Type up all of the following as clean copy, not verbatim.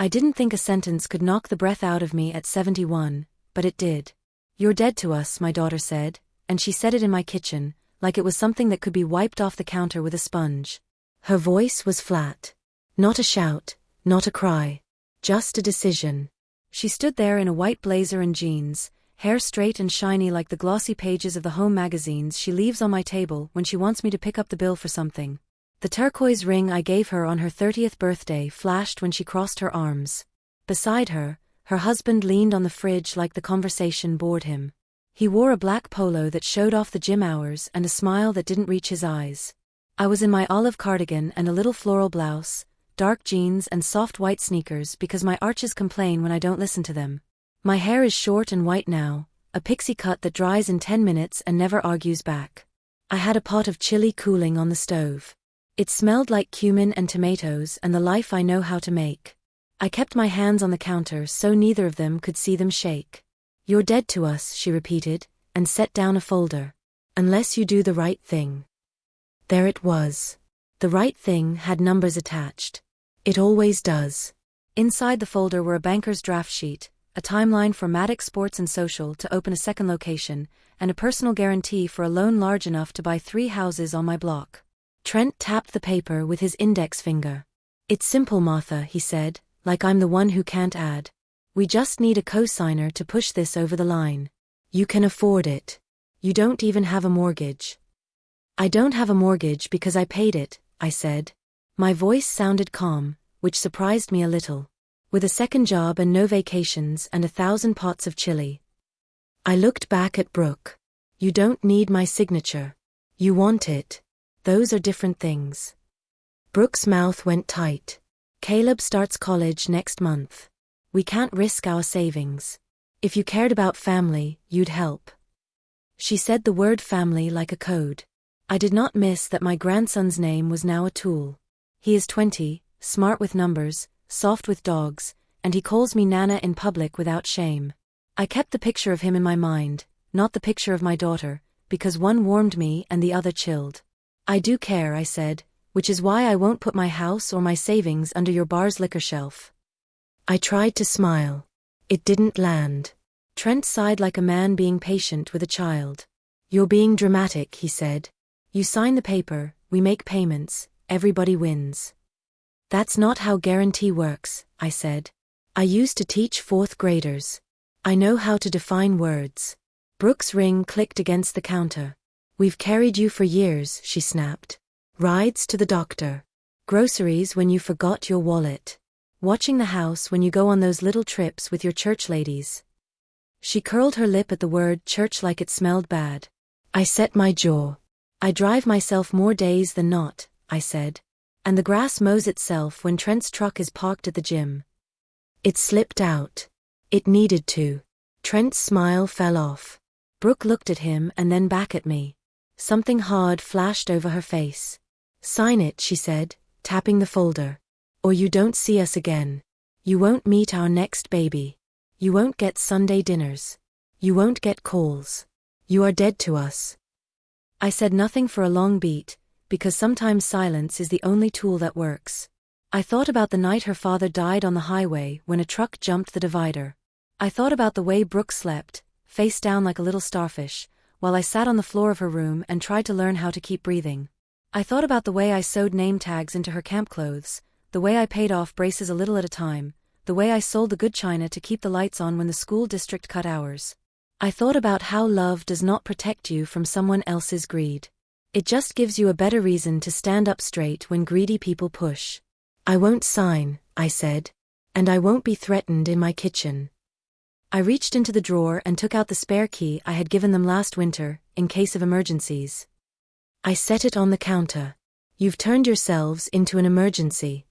I didn't think a sentence could knock the breath out of me at 71, but it did. "You're dead to us," my daughter said, and she said it in my kitchen, like it was something that could be wiped off the counter with a sponge. Her voice was flat. Not a shout, not a cry. Just a decision. She stood there in a white blazer and jeans, hair straight and shiny like the glossy pages of the home magazines she leaves on my table when she wants me to pick up the bill for something. The turquoise ring I gave her on her 30th birthday flashed when she crossed her arms. Beside her, her husband leaned on the fridge like the conversation bored him. He wore a black polo that showed off the gym hours and a smile that didn't reach his eyes. I was in my olive cardigan and a little floral blouse, dark jeans and soft white sneakers because my arches complain when I don't listen to them. My hair is short and white now, a pixie cut that dries in 10 minutes and never argues back. I had a pot of chili cooling on the stove. It smelled like cumin and tomatoes and the life I know how to make. I kept my hands on the counter so neither of them could see them shake. "You're dead to us," she repeated, and set down a folder. "Unless you do the right thing." There it was. The right thing had numbers attached. It always does. Inside the folder were a banker's draft sheet, a timeline for Maddox Sports and Social to open a second location, and a personal guarantee for a loan large enough to buy 3 houses on my block. Trent tapped the paper with his index finger. "It's simple, Martha," he said, like I'm the one who can't add. "We just need a co-signer to push this over the line. You can afford it. You don't even have a mortgage." "I don't have a mortgage because I paid it," I said. My voice sounded calm, which surprised me a little. "With a second job and no vacations and 1,000 pots of chili." I looked back at Brooke. "You don't need my signature. You want it. Those are different things." Brooke's mouth went tight. "Caleb starts college next month. We can't risk our savings. If you cared about family, you'd help." She said the word family like a code. I did not miss that my grandson's name was now a tool. He is 20, smart with numbers, soft with dogs, and he calls me Nana in public without shame. I kept the picture of him in my mind, not the picture of my daughter, because one warmed me and the other chilled. "I do care," I said, "which is why I won't put my house or my savings under your bar's liquor shelf." I tried to smile. It didn't land. Trent sighed like a man being patient with a child. "You're being dramatic," he said. "You sign the paper, we make payments, everybody wins." "That's not how guarantee works," I said. "I used to teach 4th graders. I know how to define words." Brooke's ring clicked against the counter. "We've carried you for years," she snapped. "Rides to the doctor. Groceries when you forgot your wallet. Watching the house when you go on those little trips with your church ladies." She curled her lip at the word church like it smelled bad. I set my jaw. "I drive myself more days than not," I said. "And the grass mows itself when Trent's truck is parked at the gym." It slipped out. It needed to. Trent's smile fell off. Brooke looked at him and then back at me. Something hard flashed over her face. "Sign it," she said, tapping the folder. "Or you don't see us again. You won't meet our next baby. You won't get Sunday dinners. You won't get calls. You are dead to us." I said nothing for a long beat, because sometimes silence is the only tool that works. I thought about the night her father died on the highway when a truck jumped the divider. I thought about the way Brooke slept, face down like a little starfish, while I sat on the floor of her room and tried to learn how to keep breathing. I thought about the way I sewed name tags into her camp clothes, the way I paid off braces a little at a time, the way I sold the good china to keep the lights on when the school district cut hours. I thought about how love does not protect you from someone else's greed. It just gives you a better reason to stand up straight when greedy people push. "I won't sign," I said. "And I won't be threatened in my kitchen." I reached into the drawer and took out the spare key I had given them last winter, in case of emergencies. I set it on the counter. "You've turned yourselves into an emergency."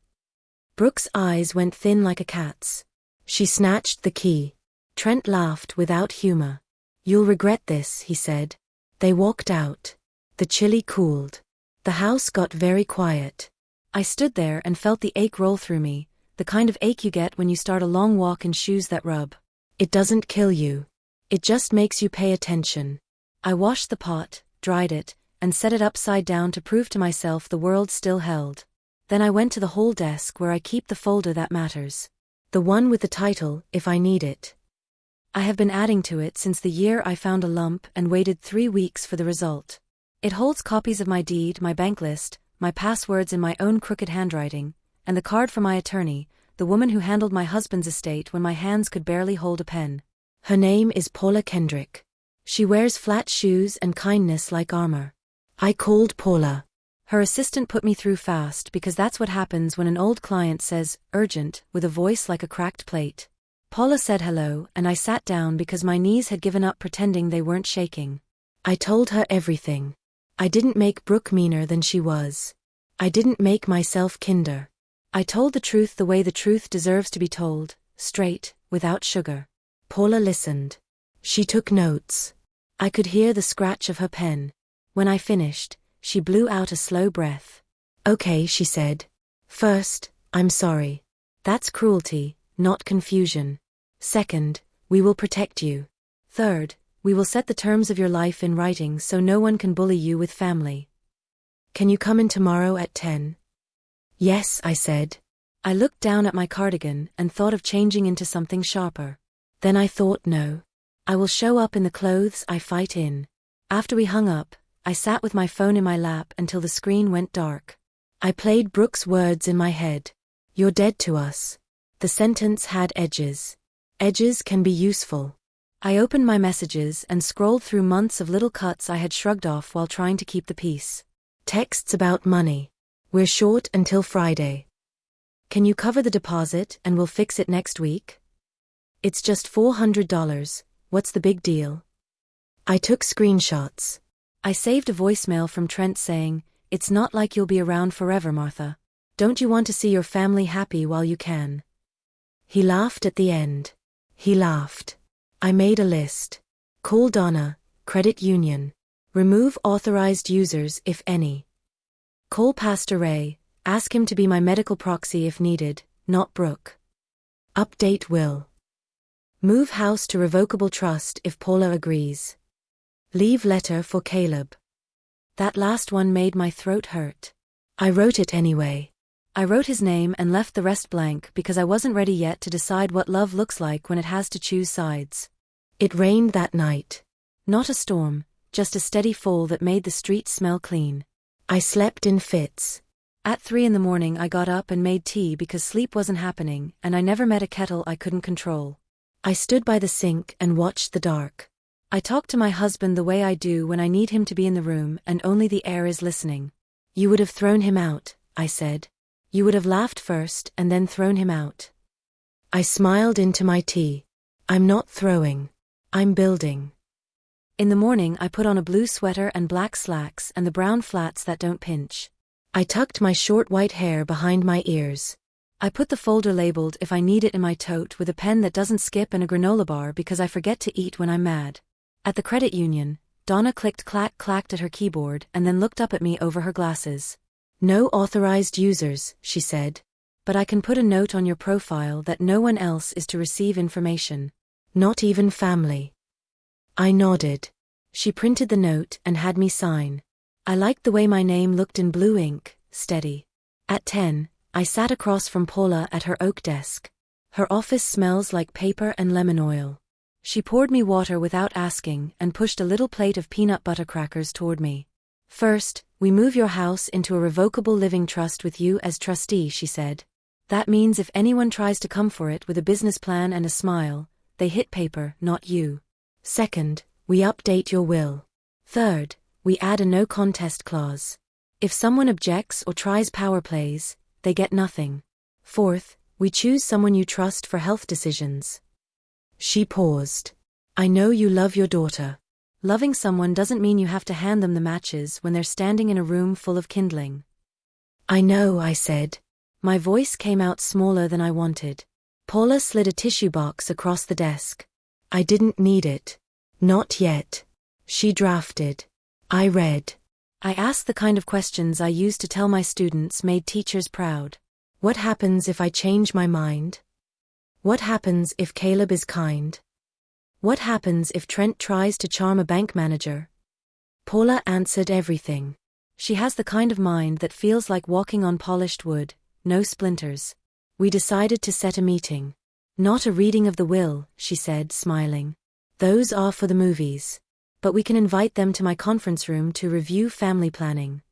Brooke's eyes went thin like a cat's. She snatched the key. Trent laughed without humor. "You'll regret this," he said. They walked out. The chili cooled. The house got very quiet. I stood there and felt the ache roll through me, the kind of ache you get when you start a long walk in shoes that rub. It doesn't kill you. It just makes you pay attention. I washed the pot, dried it, and set it upside down to prove to myself the world still held. Then I went to the whole desk where I keep the folder that matters. The one with the title, If I Need It. I have been adding to it since the year I found a lump and waited 3 weeks for the result. It holds copies of my deed, my bank list, my passwords in my own crooked handwriting, and the card from my attorney, the woman who handled my husband's estate when my hands could barely hold a pen. Her name is Paula Kendrick. She wears flat shoes and kindness like armor. I called Paula. Her assistant put me through fast because that's what happens when an old client says, urgent, with a voice like a cracked plate. Paula said hello, and I sat down because my knees had given up pretending they weren't shaking. I told her everything. I didn't make Brooke meaner than she was. I didn't make myself kinder. I told the truth the way the truth deserves to be told, straight, without sugar. Paula listened. She took notes. I could hear the scratch of her pen. When I finished, she blew out a slow breath. Okay, she said. First, I'm sorry. That's cruelty, not confusion. Second, we will protect you. Third, we will set the terms of your life in writing so no one can bully you with family. Can you come in tomorrow at 10? Yes, I said. I looked down at my cardigan and thought of changing into something sharper. Then I thought no. I will show up in the clothes I fight in. After we hung up, I sat with my phone in my lap until the screen went dark. I played Brooke's words in my head. You're dead to us. The sentence had edges. Edges can be useful. I opened my messages and scrolled through months of little cuts I had shrugged off while trying to keep the peace. Texts about money. We're short until Friday. Can you cover the deposit and we'll fix it next week? It's just $400. What's the big deal? I took screenshots. I saved a voicemail from Trent saying, it's not like you'll be around forever, Martha. Don't you want to see your family happy while you can? He laughed at the end. He laughed. I made a list. Call Donna, credit union. Remove authorized users if any. Call Pastor Ray, ask him to be my medical proxy if needed, not Brooke. Update will. Move house to revocable trust if Paula agrees. Leave letter for Caleb. That last one made my throat hurt. I wrote it anyway. I wrote his name and left the rest blank because I wasn't ready yet to decide what love looks like when it has to choose sides. It rained that night. Not a storm, just a steady fall that made the street smell clean. I slept in fits. At 3 a.m. I got up and made tea because sleep wasn't happening and I never met a kettle I couldn't control. I stood by the sink and watched the dark. I talked to my husband the way I do when I need him to be in the room and only the air is listening. You would have thrown him out, I said. You would have laughed first and then thrown him out. I smiled into my tea. I'm not throwing. I'm building. In the morning I put on a blue sweater and black slacks and the brown flats that don't pinch. I tucked my short white hair behind my ears. I put the folder labeled If I Need It in my tote with a pen that doesn't skip and a granola bar because I forget to eat when I'm mad. At the credit union, Donna clacked at her keyboard and then looked up at me over her glasses. No authorized users, she said. But I can put a note on your profile that no one else is to receive information. Not even family. I nodded. She printed the note and had me sign. I liked the way my name looked in blue ink, steady. At 10, I sat across from Paula at her oak desk. Her office smells like paper and lemon oil. She poured me water without asking and pushed a little plate of peanut butter crackers toward me. First, we move your house into a revocable living trust with you as trustee, she said. That means if anyone tries to come for it with a business plan and a smile, they hit paper, not you. Second, we update your will. Third, we add a no contest clause. If someone objects or tries power plays, they get nothing. Fourth, we choose someone you trust for health decisions. She paused. I know you love your daughter. Loving someone doesn't mean you have to hand them the matches when they're standing in a room full of kindling. I know, I said. My voice came out smaller than I wanted. Paula slid a tissue box across the desk. I didn't need it. Not yet. She drafted. I read. I asked the kind of questions I used to tell my students made teachers proud. What happens if I change my mind? What happens if Caleb is kind? What happens if Trent tries to charm a bank manager? Paula answered everything. She has the kind of mind that feels like walking on polished wood, no splinters. We decided to set a meeting. Not a reading of the will, she said, smiling. Those are for the movies. But we can invite them to my conference room to review family planning.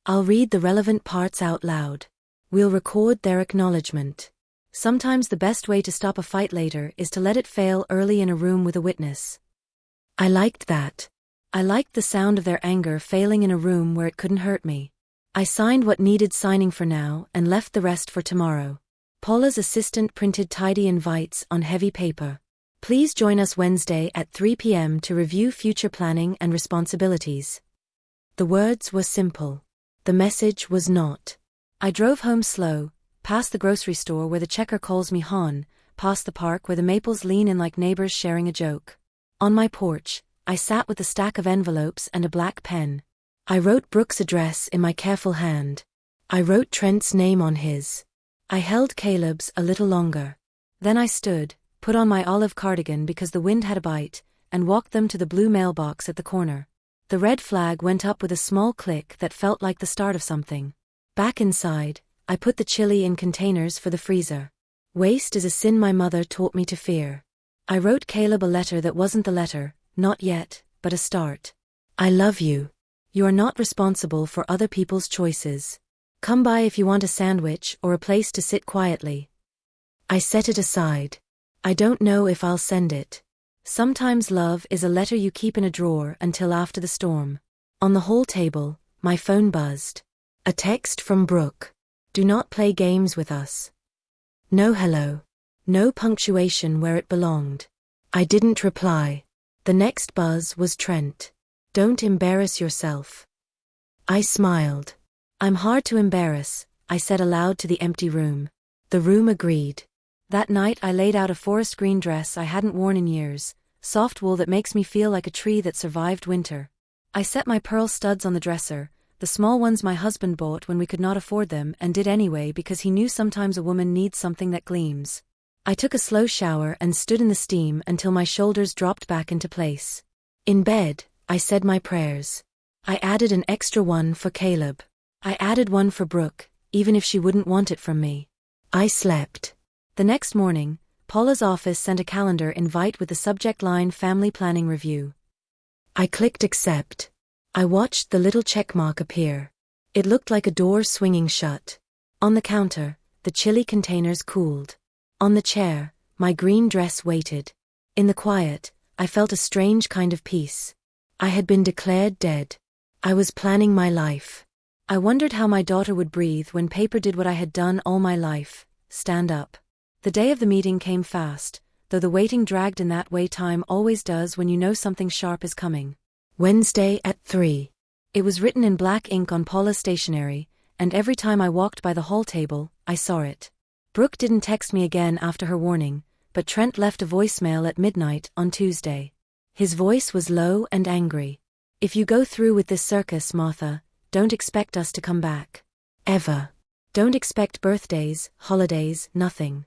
I'll read the relevant parts out loud. We'll record their acknowledgement. Sometimes the best way to stop a fight later is to let it fail early in a room with a witness. I liked that. I liked the sound of their anger failing in a room where it couldn't hurt me. I signed what needed signing for now and left the rest for tomorrow. Paula's assistant printed tidy invites on heavy paper. Please join us Wednesday at 3 p.m. to review future planning and responsibilities. The words were simple. The message was not. I drove home slow, past the grocery store where the checker calls me hon, past the park where the maples lean in like neighbors sharing a joke. On my porch, I sat with a stack of envelopes and a black pen. I wrote Brooke's address in my careful hand. I wrote Trent's name on his. I held Caleb's a little longer. Then I stood, put on my olive cardigan because the wind had a bite, and walked them to the blue mailbox at the corner. The red flag went up with a small click that felt like the start of something. Back inside, I put the chili in containers for the freezer. Waste is a sin my mother taught me to fear. I wrote Caleb a letter that wasn't the letter, not yet, but a start. I love you. You are not responsible for other people's choices. Come by if you want a sandwich or a place to sit quietly. I set it aside. I don't know if I'll send it. Sometimes love is a letter you keep in a drawer until after the storm. On the hall table, my phone buzzed. A text from Brooke. Do not play games with us. No hello. No punctuation where it belonged. I didn't reply. The next buzz was Trent. Don't embarrass yourself. I smiled. I'm hard to embarrass, I said aloud to the empty room. The room agreed. That night I laid out a forest green dress I hadn't worn in years, soft wool that makes me feel like a tree that survived winter. I set my pearl studs on the dresser, the small ones my husband bought when we could not afford them and did anyway because he knew sometimes a woman needs something that gleams. I took a slow shower and stood in the steam until my shoulders dropped back into place. In bed, I said my prayers. I added an extra one for Caleb. I added one for Brooke, even if she wouldn't want it from me. I slept. The next morning, Paula's office sent a calendar invite with the subject line Family Planning Review. I clicked accept. I watched the little checkmark appear. It looked like a door swinging shut. On the counter, the chili containers cooled. On the chair, my green dress waited. In the quiet, I felt a strange kind of peace. I had been declared dead. I was planning my life. I wondered how my daughter would breathe when paper did what I had done all my life, stand up. The day of the meeting came fast, though the waiting dragged in that way time always does when you know something sharp is coming. Wednesday at 3. It was written in black ink on Paula's stationery, and every time I walked by the hall table, I saw it. Brooke didn't text me again after her warning, but Trent left a voicemail at midnight on Tuesday. His voice was low and angry. If you go through with this circus, Martha, don't expect us to come back. Ever. Don't expect birthdays, holidays, nothing.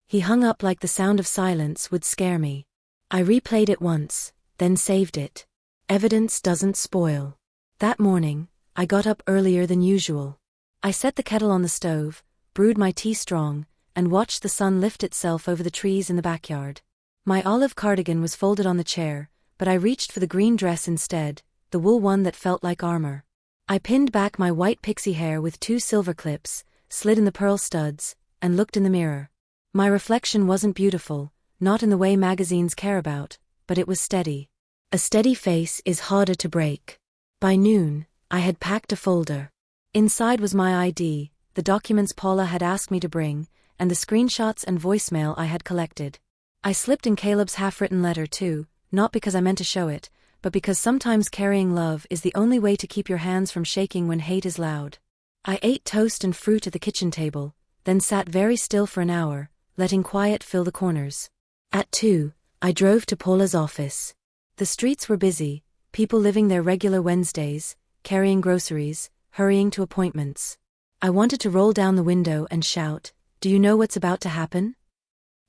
He hung up like the sound of silence would scare me. I replayed it once, then saved it. Evidence doesn't spoil. That morning, I got up earlier than usual. I set the kettle on the stove, brewed my tea strong, and watched the sun lift itself over the trees in the backyard. My olive cardigan was folded on the chair, but I reached for the green dress instead, the wool one that felt like armor. I pinned back my white pixie hair with 2 silver clips, slid in the pearl studs, and looked in the mirror. My reflection wasn't beautiful, not in the way magazines care about, but it was steady. A steady face is harder to break. By noon, I had packed a folder. Inside was my ID, the documents Paula had asked me to bring, and the screenshots and voicemail I had collected. I slipped in Caleb's half-written letter too, not because I meant to show it, but because sometimes carrying love is the only way to keep your hands from shaking when hate is loud. I ate toast and fruit at the kitchen table, then sat very still for an hour, letting quiet fill the corners. At 2, I drove to Paula's office. The streets were busy, people living their regular Wednesdays, carrying groceries, hurrying to appointments. I wanted to roll down the window and shout, "Do you know what's about to happen?"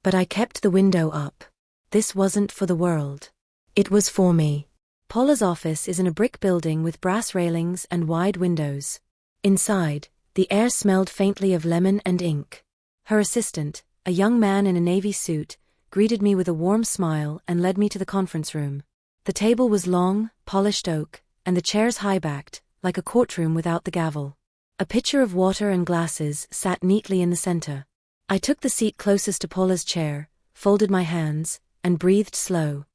But I kept the window up. This wasn't for the world. It was for me. Paula's office is in a brick building with brass railings and wide windows. Inside, the air smelled faintly of lemon and ink. Her assistant, a young man in a navy suit, greeted me with a warm smile and led me to the conference room. The table was long, polished oak, and the chairs high-backed, like a courtroom without the gavel. A pitcher of water and glasses sat neatly in the center. I took the seat closest to Paula's chair, folded my hands, and breathed slow.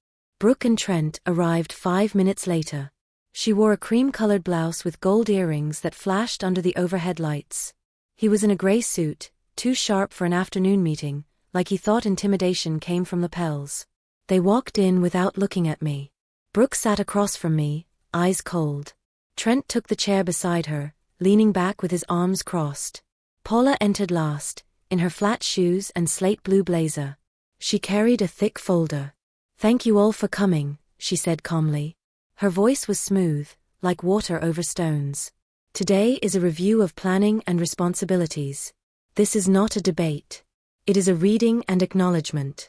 Brooke and Trent arrived 5 minutes later. She wore a cream-colored blouse with gold earrings that flashed under the overhead lights. He was in a gray suit, too sharp for an afternoon meeting, like he thought intimidation came from lapels. They walked in without looking at me. Brooke sat across from me, eyes cold. Trent took the chair beside her, leaning back with his arms crossed. Paula entered last, in her flat shoes and slate blue blazer. She carried a thick folder. "Thank you all for coming," she said calmly. Her voice was smooth, like water over stones. "Today is a review of planning and responsibilities. This is not a debate. It is a reading and acknowledgement."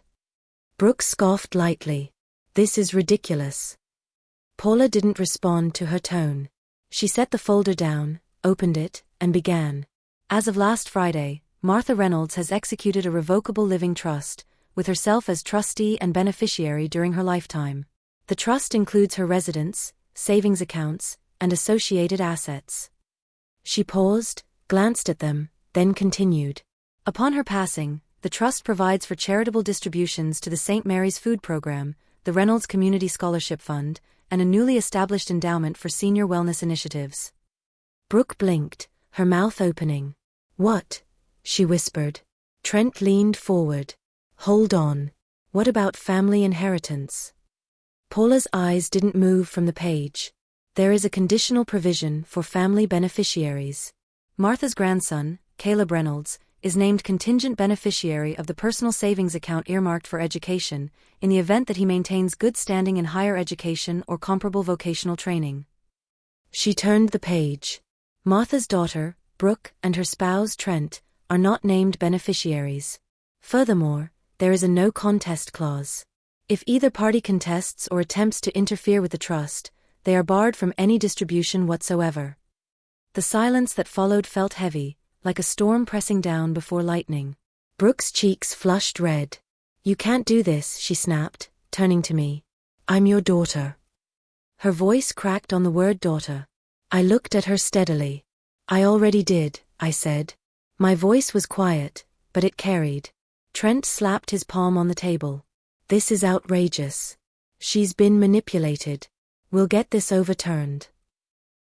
Brooke scoffed lightly. "This is ridiculous." Paula didn't respond to her tone. She set the folder down, opened it, and began. "As of last Friday, Martha Reynolds has executed a revocable living trust, with herself as trustee and beneficiary during her lifetime. The trust includes her residence, savings accounts, and associated assets." She paused, glanced at them, then continued. "Upon her passing, the trust provides for charitable distributions to the St. Mary's Food Program, the Reynolds Community Scholarship Fund, and a newly established endowment for senior wellness initiatives." Brooke blinked, her mouth opening. "What?" she whispered. Trent leaned forward. "Hold on. What about family inheritance?" Paula's eyes didn't move from the page. "There is a conditional provision for family beneficiaries. Martha's grandson, Caleb Reynolds, is named contingent beneficiary of the personal savings account earmarked for education, in the event that he maintains good standing in higher education or comparable vocational training." She turned the page. Martha's daughter, Brooke, and her spouse, Trent, are not named beneficiaries. Furthermore, there is a no-contest clause. If either party contests or attempts to interfere with the trust, they are barred from any distribution whatsoever. The silence that followed felt heavy, like a storm pressing down before lightning. Brooke's cheeks flushed red. "You can't do this," she snapped, turning to me. "I'm your daughter." Her voice cracked on the word daughter. I looked at her steadily. "I already did," I said. My voice was quiet, but it carried. Trent slapped his palm on the table. "This is outrageous. She's been manipulated. We'll get this overturned."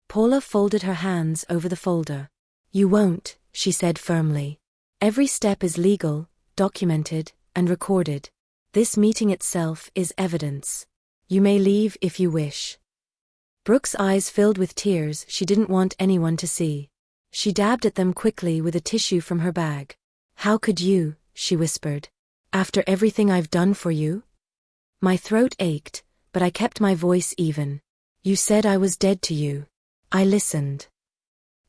Paula folded her hands over the folder. "You won't," she said firmly. "Every step is legal, documented, and recorded. This meeting itself is evidence. You may leave if you wish." Brooke's eyes filled with tears she didn't want anyone to see. She dabbed at them quickly with a tissue from her bag. "How could you?" she whispered. "After everything I've done for you?" My throat ached, but I kept my voice even. "You said I was dead to you. I listened."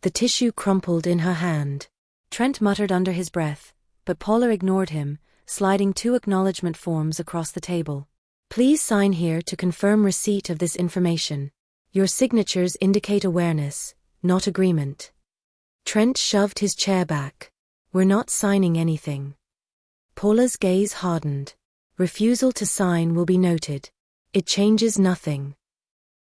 The tissue crumpled in her hand. Trent muttered under his breath, but Paula ignored him, sliding 2 acknowledgement forms across the table. "Please sign here to confirm receipt of this information. Your signatures indicate awareness, not agreement." Trent shoved his chair back. "We're not signing anything." Paula's gaze hardened. "Refusal to sign will be noted. It changes nothing."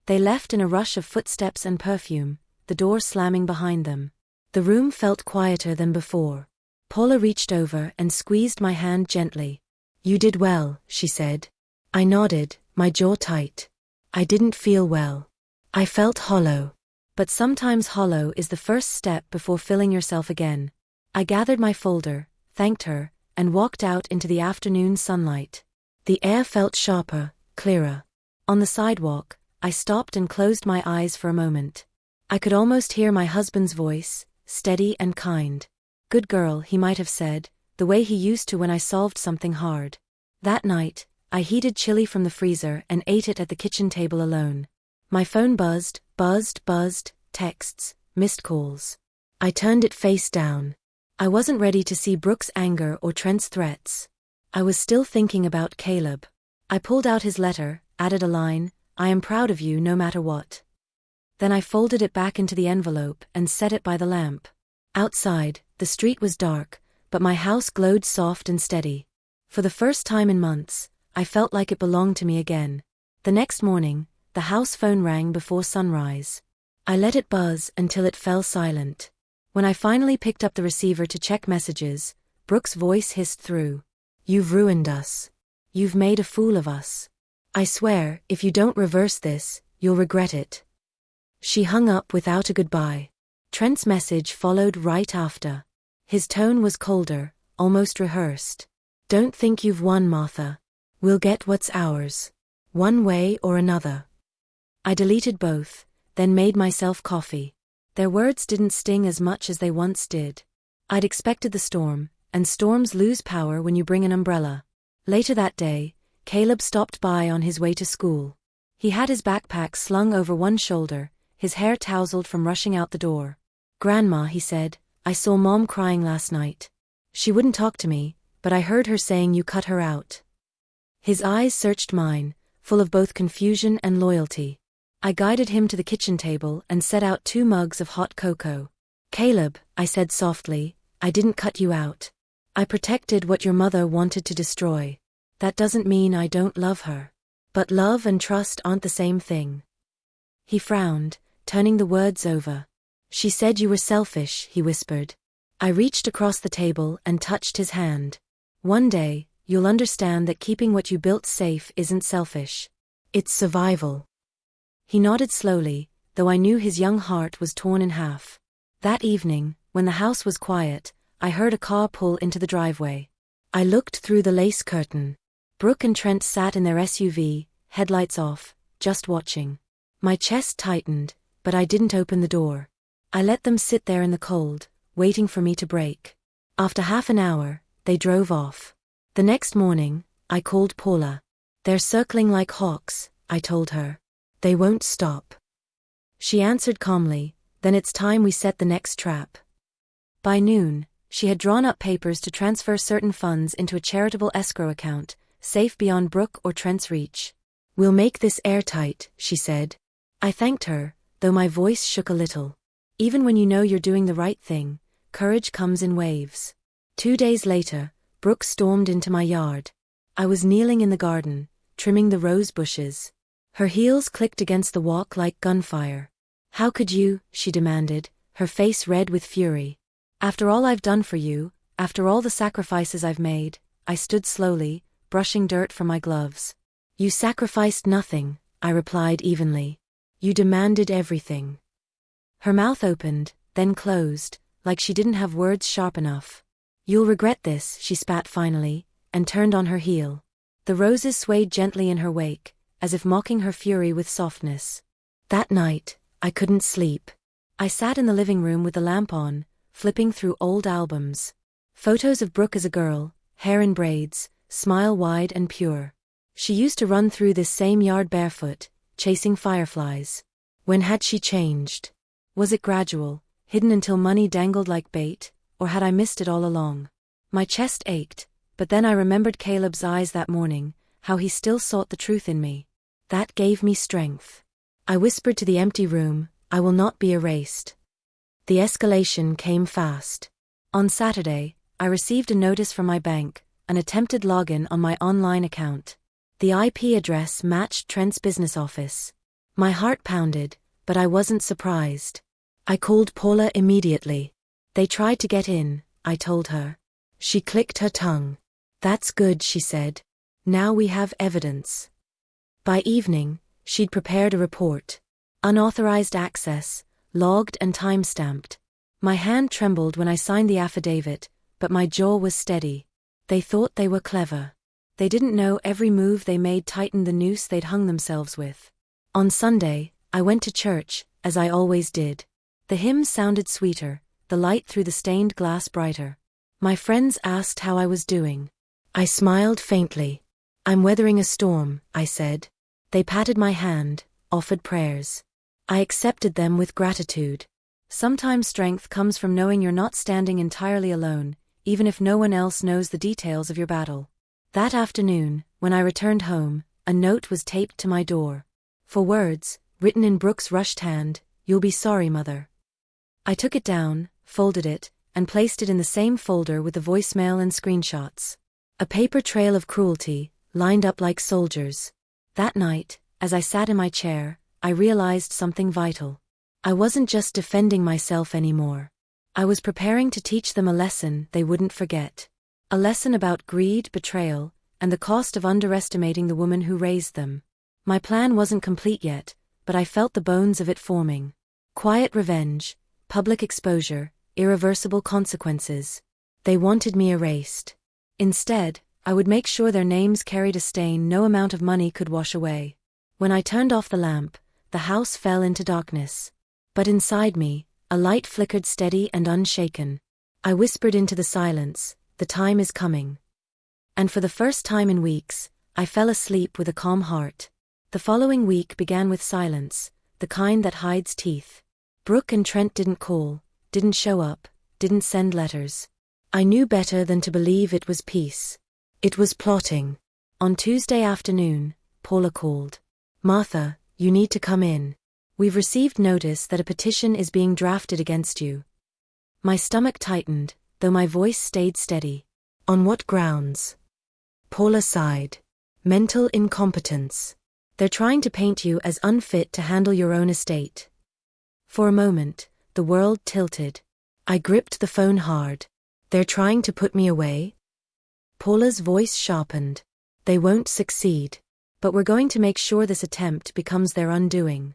They left in a rush of footsteps and perfume, the door slamming behind them. The room felt quieter than before. Paula reached over and squeezed my hand gently. "You did well," she said. I nodded, my jaw tight. I didn't feel well. I felt hollow. But sometimes hollow is the first step before filling yourself again. I gathered my folder, thanked her, and walked out into the afternoon sunlight. The air felt sharper, clearer. On the sidewalk, I stopped and closed my eyes for a moment. I could almost hear my husband's voice, steady and kind. "Good girl," he might have said, the way he used to when I solved something hard. That night, I heated chili from the freezer and ate it at the kitchen table alone. My phone buzzed, texts, missed calls. I turned it face down. I wasn't ready to see Brooke's anger or Trent's threats. I was still thinking about Caleb. I pulled out his letter, added a line, "I am proud of you no matter what." Then I folded it back into the envelope and set it by the lamp. Outside, the street was dark, but my house glowed soft and steady. For the first time in months, I felt like it belonged to me again. The next morning, the house phone rang before sunrise. I let it buzz until it fell silent. When I finally picked up the receiver to check messages, Brooke's voice hissed through. "You've ruined us. You've made a fool of us. I swear, if you don't reverse this, you'll regret it." She hung up without a goodbye. Trent's message followed right after. His tone was colder, almost rehearsed. "Don't think you've won, Martha. We'll get what's ours. One way or another." I deleted both, then made myself coffee. Their words didn't sting as much as they once did. I'd expected the storm, and storms lose power when you bring an umbrella. Later that day, Caleb stopped by on his way to school. He had his backpack slung over one shoulder, his hair tousled from rushing out the door. "Grandma," he said, "I saw Mom crying last night. She wouldn't talk to me, but I heard her saying you cut her out." His eyes searched mine, full of both confusion and loyalty. I guided him to the kitchen table and set out 2 mugs of hot cocoa. "Caleb," I said softly, "I didn't cut you out. I protected what your mother wanted to destroy. That doesn't mean I don't love her. But love and trust aren't the same thing." He frowned, turning the words over. "She said you were selfish," he whispered. I reached across the table and touched his hand. "One day, you'll understand that keeping what you built safe isn't selfish. It's survival." He nodded slowly, though I knew his young heart was torn in half. That evening, when the house was quiet, I heard a car pull into the driveway. I looked through the lace curtain. Brooke and Trent sat in their SUV, headlights off, just watching. My chest tightened, but I didn't open the door. I let them sit there in the cold, waiting for me to break. After half an hour, they drove off. The next morning, I called Paula. "They're circling like hawks," I told her. "They won't stop." She answered calmly, "Then it's time we set the next trap." By noon, she had drawn up papers to transfer certain funds into a charitable escrow account, safe beyond Brooke or Trent's reach. "We'll make this airtight," she said. I thanked her, though my voice shook a little. Even when you know you're doing the right thing, courage comes in waves. 2 days later, Brooke stormed into my yard. I was kneeling in the garden, trimming the rose bushes. Her heels clicked against the walk like gunfire. "How could you?" she demanded, her face red with fury. "After all I've done for you, after all the sacrifices I've made," I stood slowly, brushing dirt from my gloves. "You sacrificed nothing," I replied evenly. "You demanded everything." Her mouth opened, then closed, like she didn't have words sharp enough. "You'll regret this," she spat finally, and turned on her heel. The roses swayed gently in her wake, as if mocking her fury with softness. That night, I couldn't sleep. I sat in the living room with the lamp on, flipping through old albums. Photos of Brooke as a girl, hair in braids, smile wide and pure. She used to run through this same yard barefoot, chasing fireflies. When had she changed? Was it gradual, hidden until money dangled like bait, or had I missed it all along? My chest ached, but then I remembered Caleb's eyes that morning, how he still sought the truth in me. That gave me strength. I whispered to the empty room, "I will not be erased." The escalation came fast. On Saturday, I received a notice from my bank, an attempted login on my online account. The IP address matched Trent's business office. My heart pounded, but I wasn't surprised. I called Paula immediately. "They tried to get in," I told her. She clicked her tongue. "That's good," she said. "Now we have evidence." By evening, she'd prepared a report. Unauthorized access, logged and time-stamped. My hand trembled when I signed the affidavit, but my jaw was steady. They thought they were clever. They didn't know every move they made tightened the noose they'd hung themselves with. On Sunday, I went to church, as I always did. The hymns sounded sweeter, the light through the stained glass brighter. My friends asked how I was doing. I smiled faintly. "I'm weathering a storm," I said. They patted my hand, offered prayers. I accepted them with gratitude. Sometimes strength comes from knowing you're not standing entirely alone, even if no one else knows the details of your battle. That afternoon, when I returned home, a note was taped to my door. For words, written in Brooke's rushed hand, "You'll be sorry, Mother." I took it down, folded it, and placed it in the same folder with the voicemail and screenshots. A paper trail of cruelty, lined up like soldiers. That night, as I sat in my chair, I realized something vital. I wasn't just defending myself anymore. I was preparing to teach them a lesson they wouldn't forget. A lesson about greed, betrayal, and the cost of underestimating the woman who raised them. My plan wasn't complete yet, but I felt the bones of it forming. Quiet revenge, public exposure, irreversible consequences. They wanted me erased. Instead, I would make sure their names carried a stain no amount of money could wash away. When I turned off the lamp, the house fell into darkness. But inside me, a light flickered steady and unshaken. I whispered into the silence, "The time is coming." And for the first time in weeks, I fell asleep with a calm heart. The following week began with silence, the kind that hides teeth. Brooke and Trent didn't call, didn't show up, didn't send letters. I knew better than to believe it was peace. It was plotting. On Tuesday afternoon, Paula called. "Martha, you need to come in. We've received notice that a petition is being drafted against you." My stomach tightened, though my voice stayed steady. "On what grounds?" Paula sighed. "Mental incompetence. They're trying to paint you as unfit to handle your own estate." For a moment, the world tilted. I gripped the phone hard. "They're trying to put me away?" Paula's voice sharpened. "They won't succeed. But we're going to make sure this attempt becomes their undoing."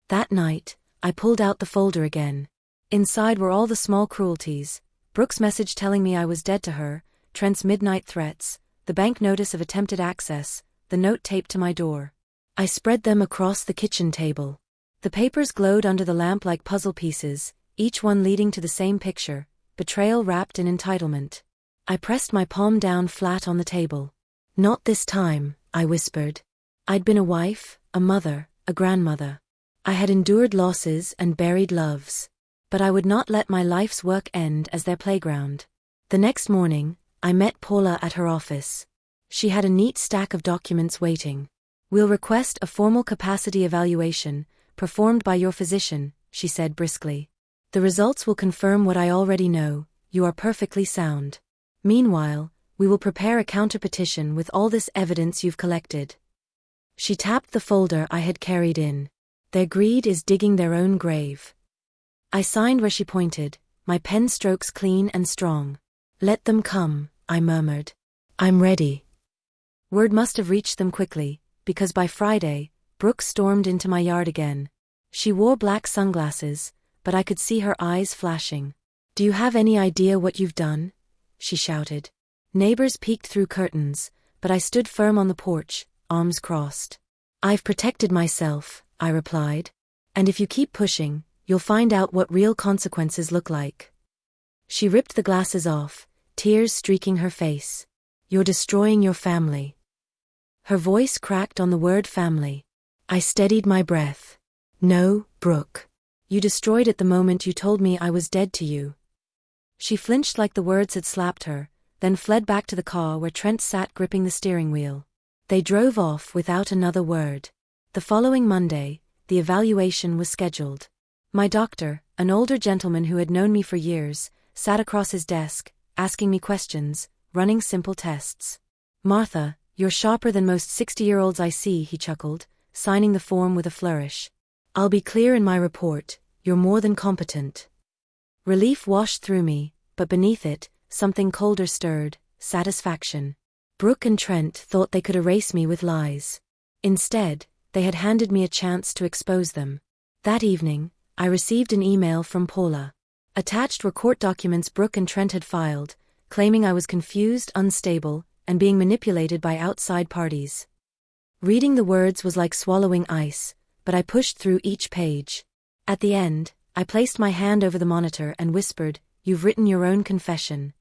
That night, I pulled out the folder again. Inside were all the small cruelties: Brooke's message telling me I was dead to her, Trent's midnight threats, the bank notice of attempted access, the note taped to my door. I spread them across the kitchen table. The papers glowed under the lamp like puzzle pieces, each one leading to the same picture: betrayal wrapped in entitlement. I pressed my palm down flat on the table. "Not this time," I whispered. I'd been a wife, a mother, a grandmother. I had endured losses and buried loves. But I would not let my life's work end as their playground. The next morning, I met Paula at her office. She had a neat stack of documents waiting. "We'll request a formal capacity evaluation, performed by your physician," she said briskly. "The results will confirm what I already know: you are perfectly sound. Meanwhile, we will prepare a counterpetition with all this evidence you've collected." She tapped the folder I had carried in. "Their greed is digging their own grave." I signed where she pointed, my pen strokes clean and strong. "Let them come," I murmured. "I'm ready." Word must have reached them quickly, because by Friday, Brooke stormed into my yard again. She wore black sunglasses, but I could see her eyes flashing. "Do you have any idea what you've done?" she shouted. Neighbors peeked through curtains, but I stood firm on the porch, arms crossed. "I've protected myself," I replied. "And if you keep pushing, you'll find out what real consequences look like." She ripped the glasses off, tears streaking her face. "You're destroying your family." Her voice cracked on the word family. I steadied my breath. "No, Brooke. You destroyed it the moment you told me I was dead to you." She flinched like the words had slapped her, then fled back to the car where Trent sat gripping the steering wheel. They drove off without another word. The following Monday, the evaluation was scheduled. My doctor, an older gentleman who had known me for years, sat across his desk, asking me questions, running simple tests. "Martha, you're sharper than most 60-year-olds I see," he chuckled, signing the form with a flourish. "I'll be clear in my report: you're more than competent." Relief washed through me, but beneath it, something colder stirred: satisfaction. Brooke and Trent thought they could erase me with lies. Instead, they had handed me a chance to expose them. That evening, I received an email from Paula. Attached were court documents Brooke and Trent had filed, claiming I was confused, unstable, and being manipulated by outside parties. Reading the words was like swallowing ice, but I pushed through each page. At the end, I placed my hand over the monitor and whispered, "You've written your own confession."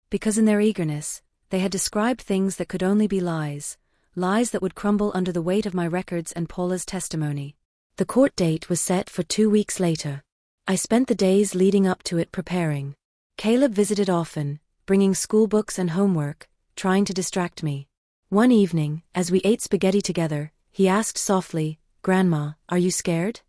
Because in their eagerness, they had described things that could only be lies, lies that would crumble under the weight of my records and Paula's testimony. The court date was set for 2 weeks later. I spent the days leading up to it preparing. Caleb visited often, bringing schoolbooks and homework, trying to distract me. One evening, as we ate spaghetti together, he asked softly, "Grandma, are you scared?"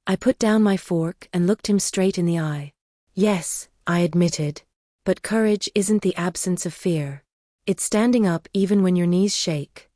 I put down my fork and looked him straight in the eye. "Yes, I admitted. But courage isn't the absence of fear. It's standing up even when your knees shake.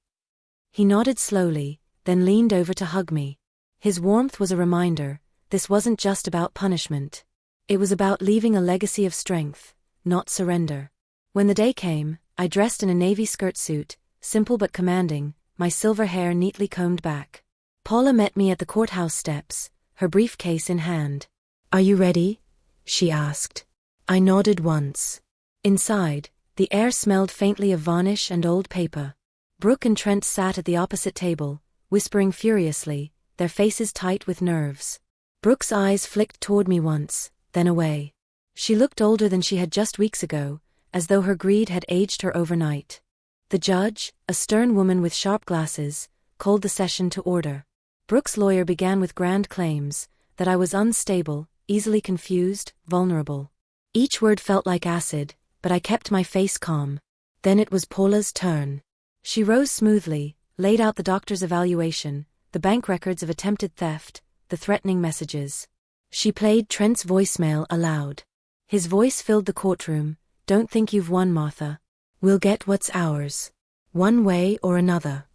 He nodded slowly, then leaned over to hug me. His warmth was a reminder, this wasn't just about punishment. It was about leaving a legacy of strength, not surrender. When the day came, I dressed in a navy skirt suit, simple but commanding, my silver hair neatly combed back. Paula met me at the courthouse steps, her briefcase in hand. "Are you ready?" she asked. I nodded once. Inside, the air smelled faintly of varnish and old paper. Brooke and Trent sat at the opposite table, whispering furiously, their faces tight with nerves. Brooke's eyes flicked toward me once, then away. She looked older than she had just weeks ago, as though her greed had aged her overnight. The judge, a stern woman with sharp glasses, called the session to order. Brooke's lawyer began with grand claims, that I was unstable, easily confused, vulnerable. Each word felt like acid, but I kept my face calm. Then it was Paula's turn. She rose smoothly, laid out the doctor's evaluation, the bank records of attempted theft, the threatening messages. She played Trent's voicemail aloud. His voice filled the courtroom. "Don't think you've won, Martha. We'll get what's ours. One way or another."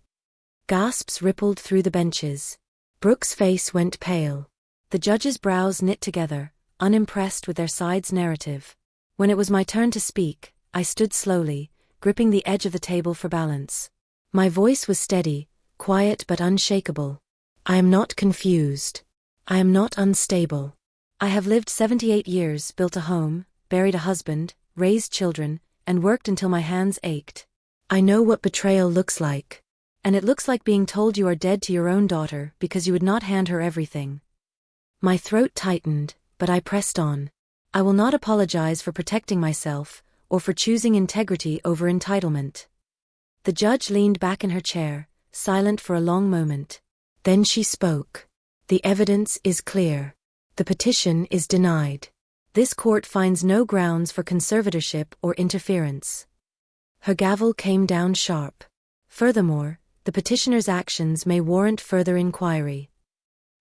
Gasps rippled through the benches. Brooke's face went pale. The judge's brows knit together, unimpressed with their side's narrative. When it was my turn to speak, I stood slowly, gripping the edge of the table for balance. My voice was steady, quiet but unshakable. I am not confused. I am not unstable. I have lived 78 years, built a home, buried a husband, raised children, and worked until my hands ached. I know what betrayal looks like. And it looks like being told you are dead to your own daughter because you would not hand her everything. My throat tightened, but I pressed on. I will not apologize for protecting myself, or for choosing integrity over entitlement. The judge leaned back in her chair, silent for a long moment. Then she spoke. "The evidence is clear. The petition is denied. This court finds no grounds for conservatorship or interference." Her gavel came down sharp. "Furthermore, the petitioner's actions may warrant further inquiry."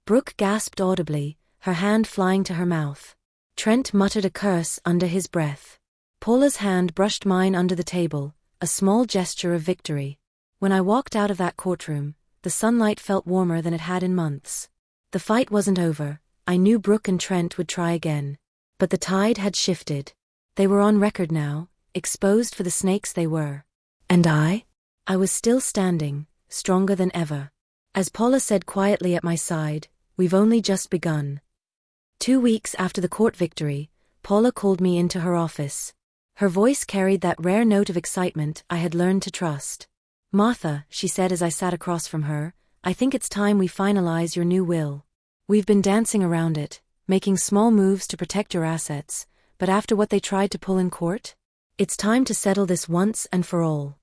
Brooke gasped audibly, her hand flying to her mouth. Trent muttered a curse under his breath. Paula's hand brushed mine under the table, a small gesture of victory. When I walked out of that courtroom, the sunlight felt warmer than it had in months. The fight wasn't over. I knew Brooke and Trent would try again. But the tide had shifted. They were on record now, exposed for the snakes they were. And I? I was still standing, stronger than ever. As Paula said quietly at my side, "We've only just begun." 2 weeks after the court victory, Paula called me into her office. Her voice carried that rare note of excitement I had learned to trust. "Martha," she said as I sat across from her, "I think it's time we finalize your new will. We've been dancing around it, making small moves to protect your assets, but after what they tried to pull in court, it's time to settle this once and for all."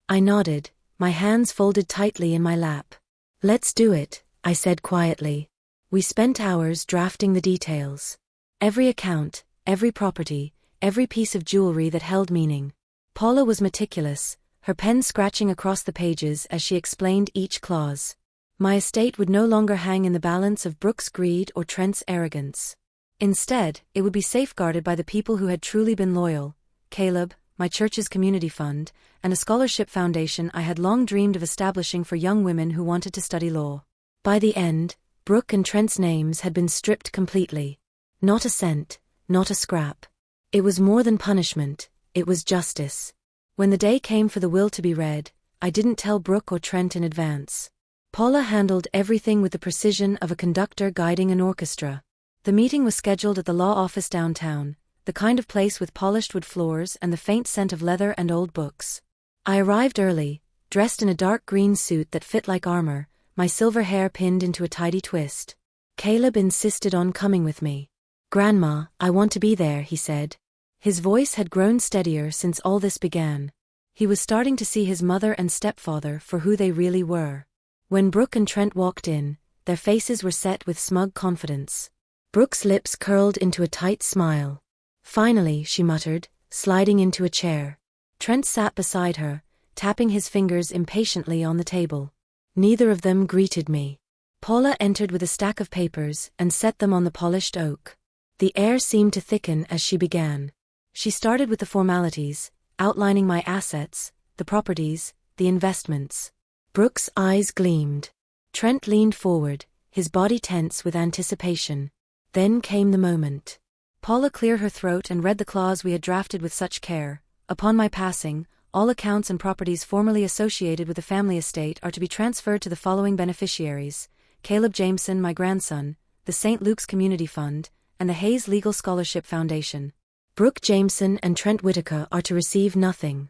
I nodded, my hands folded tightly in my lap. "Let's do it," I said quietly. We spent hours drafting the details. Every account, every property, every piece of jewelry that held meaning. Paula was meticulous, her pen scratching across the pages as she explained each clause. My estate would no longer hang in the balance of Brooke's greed or Trent's arrogance. Instead, it would be safeguarded by the people who had truly been loyal: Caleb, my church's community fund, and a scholarship foundation I had long dreamed of establishing for young women who wanted to study law. By the end, Brooke and Trent's names had been stripped completely. Not a cent, not a scrap. It was more than punishment, it was justice. When the day came for the will to be read, I didn't tell Brooke or Trent in advance. Paula handled everything with the precision of a conductor guiding an orchestra. The meeting was scheduled at the law office downtown, the kind of place with polished wood floors and the faint scent of leather and old books. I arrived early, dressed in a dark green suit that fit like armor, my silver hair pinned into a tidy twist. Caleb insisted on coming with me. "Grandma, I want to be there," he said. His voice had grown steadier since all this began. He was starting to see his mother and stepfather for who they really were. When Brooke and Trent walked in, their faces were set with smug confidence. Brooke's lips curled into a tight smile. "Finally," she muttered, sliding into a chair. Trent sat beside her, tapping his fingers impatiently on the table. Neither of them greeted me. Paula entered with a stack of papers and set them on the polished oak. The air seemed to thicken as she began. She started with the formalities, outlining my assets, the properties, the investments. Brooke's eyes gleamed. Trent leaned forward, his body tense with anticipation. Then came the moment. Paula cleared her throat and read the clause we had drafted with such care. Upon my passing, all accounts and properties formerly associated with the family estate are to be transferred to the following beneficiaries: Caleb Jameson, my grandson, the St. Luke's Community Fund, and the Hayes Legal Scholarship Foundation. Brooke Jameson and Trent Whitaker are to receive nothing.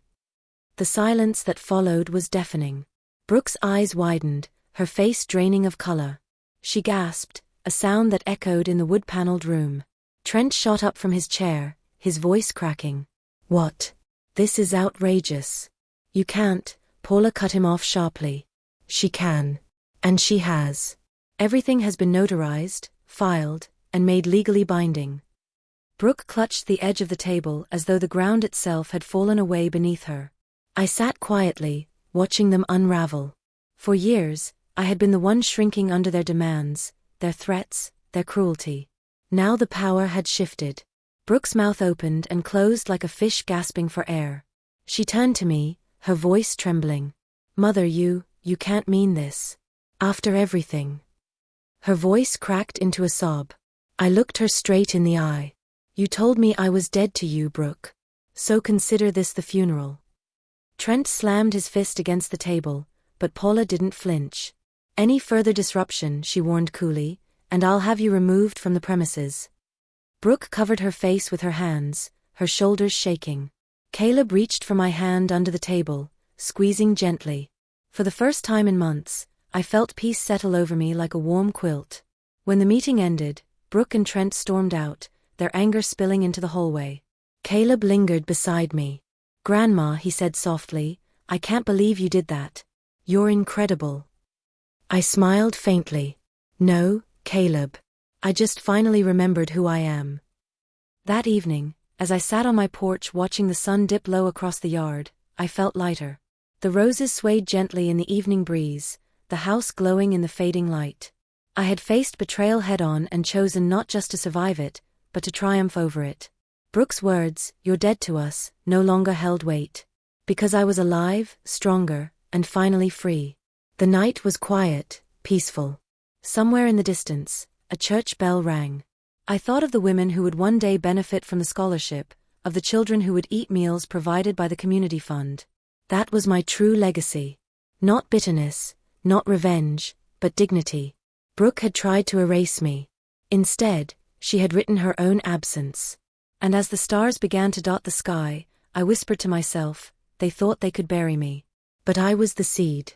The silence that followed was deafening. Brooke's eyes widened, her face draining of color. She gasped, a sound that echoed in the wood-paneled room. Trent shot up from his chair, his voice cracking. "What? This is outrageous." "You can't," Paula cut him off sharply. "She can. And she has. Everything has been notarized, filed, and made legally binding." Brooke clutched the edge of the table as though the ground itself had fallen away beneath her. I sat quietly, watching them unravel. For years, I had been the one shrinking under their demands, their threats, their cruelty. Now the power had shifted. Brooke's mouth opened and closed like a fish gasping for air. She turned to me, her voice trembling. "Mother, you can't mean this. After everything." Her voice cracked into a sob. I looked her straight in the eye. "You told me I was dead to you, Brooke. So consider this the funeral." Trent slammed his fist against the table, but Paula didn't flinch. "Any further disruption," she warned coolly, "and I'll have you removed from the premises." Brooke covered her face with her hands, her shoulders shaking. Caleb reached for my hand under the table, squeezing gently. For the first time in months, I felt peace settle over me like a warm quilt. When the meeting ended, Brooke and Trent stormed out, their anger spilling into the hallway. Caleb lingered beside me. "Grandma," he said softly, "I can't believe you did that. You're incredible." I smiled faintly. "No, Caleb. I just finally remembered who I am." That evening, as I sat on my porch watching the sun dip low across the yard, I felt lighter. The roses swayed gently in the evening breeze, the house glowing in the fading light. I had faced betrayal head-on and chosen not just to survive it, but to triumph over it. Brooke's words, "You're dead to us," no longer held weight. Because I was alive, stronger, and finally free. The night was quiet, peaceful. Somewhere in the distance, a church bell rang. I thought of the women who would one day benefit from the scholarship, of the children who would eat meals provided by the community fund. That was my true legacy. Not bitterness, not revenge, but dignity. Brooke had tried to erase me. Instead, she had written her own absence. And as the stars began to dot the sky, I whispered to myself, they thought they could bury me. But I was the seed.